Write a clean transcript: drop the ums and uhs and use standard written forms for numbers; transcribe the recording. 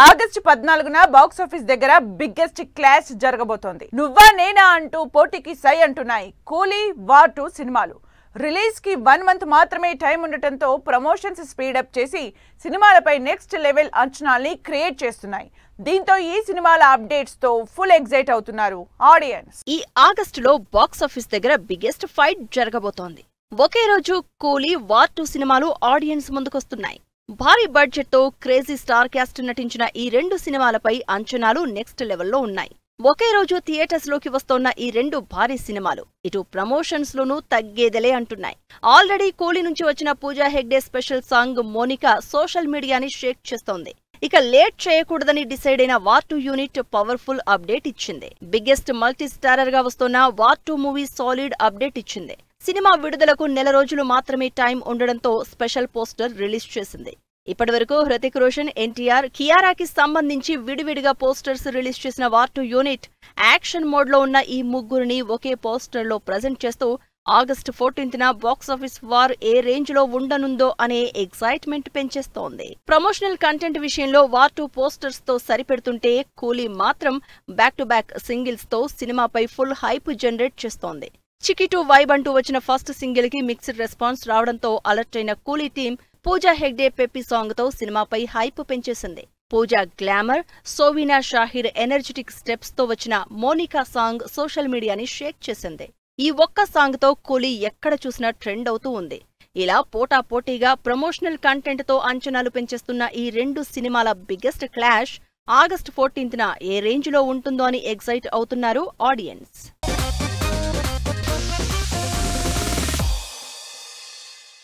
August 14న box office దగ్గర biggest clash జరగబోతోంది. నువ్వా నేనా అంటూ పోటీకి సై అంటున్నాయి కూలీ వార్ 2 సినిమాలు. రిలీజ్ కి 1 మంత్ మాత్రమే టైం ఉండటంతో ప్రమోషన్స్ స్పీడప్ చేసి సినిమాలపై నెక్స్ట్ లెవెల్ అంచనాల్ని క్రియేట్ చేస్తున్నాయి. దీంతో ఈ సినిమాల అప్డేట్స్ తో ఫుల్ ఎగ్జైట్ అవుతున్నారు ఆడియన్స్. ఈ ఆగస్టులో బాక్సాఫీస్ దగ్గర బిగ్గెస్ట్ ఫైట్ జరగబోతోంది. ఒకే రోజు కూలీ వార్ 2 సినిమాలు ఆడియన్స్ ముందుకొస్తున్నాయి. భారీ బడ్జెట్ తో క్రేజీ స్టార్ క్యాస్ట్ నటించిన ఈ 2 సినిమాలపై అంచనాలు నెక్స్ట్ లెవెల్లో ఉన్నాయి. ఒకే రోజు థియేటర్స్ లోకి వస్తోన్న ఈ 2 భారీ సినిమాలు ఇటు ప్రమోషన్స్ లోనూ తగ్గేదలే అంటున్నాయి. ఆల్రెడీ కూలీ నుంచి వచ్చిన Pooja Hegde special song Monica social మీడియాని షేక్ చేస్తోంది. ఇక లేట్ చేయకూడదని డిసైడ్ అయిన వార్ 2 యూనిట్ పవర్ఫుల్ అప్డేట్ ఇచ్చింది. బిగ్గెస్ట్ మల్టీ స్టారర్ గా వస్తోన్న వార్ 2 మూవీ సాలిడ్ అప్డేట్ ఇచ్చింది. సినిమా విడుదలకు నెల రోజులు మాత్రమే టైం ఉండడంతో స్పెషల్ పోస్టర్ రిలీజ్ చేసింది. ఇప్పటివరకు హృతిక్ రోషన్, ఎన్టీఆర్, కియారాకి సంబంధించి విడివిడిగా పోస్టర్స్ రిలీజ్ చేసిన వార్ 2 యూనిట్ యాక్షన్ మోడ్ లో ఉన్న ఈ ముగ్గురిని ఒకే పోస్టర్ లో ప్రజెంట్ చేస్తూ ఆగస్టు 14న బాక్సాఫీస్ వార్ ఏ రేంజ్ లో ఉండనుందో అనే ఎక్సైట్మెంట్ పెంచేస్తోంది. ప్రమోషనల్ కంటెంట్ విషయంలో వార్ 2 పోస్టర్స్ తో సరిపెడుతుంటే కూలీ మాత్రం బ్యాక్ టు బ్యాక్ సింగిల్స్ తో సినిమాపై ఫుల్ హైప్ జనరేట్ చేస్తోంది. చికి 2 వైబ్ అంటూ వచ్చిన ఫస్ట్ సింగిల్ కి మిక్స్డ్ రెస్పాన్స్ రావడంతో అలర్ట్ అయిన కూలీ team Pooja Hegde peppy song తో సినిమాపై హైప్ పెంచేసింది. పూజా గ్లామర్, సోవీనా షాహిర్ ఎనర్జెటిక్ స్టెప్స్ తో వచ్చిన మోనికా సాంగ్ సోషల్ మీడియాని షేక్ చేసింది. ఈ ఒక్క సాంగ్ తో కూలీ ఎక్కడ చూసినా ట్రెండ్ అవుతూ ఉంది. ఇలా పోటాపోటీగా ప్రమోషనల్ కంటెంట్ తో అంచనాలు పెంచేస్తున్న ఈ 2 సినిమాల బిగ్గెస్ట్ క్లాష్ ఆగస్టు 14న ఏ రేంజ్ లో ఉంటుందో అని ఎగ్జైట్ అవుతున్నారు ఆడియన్స్.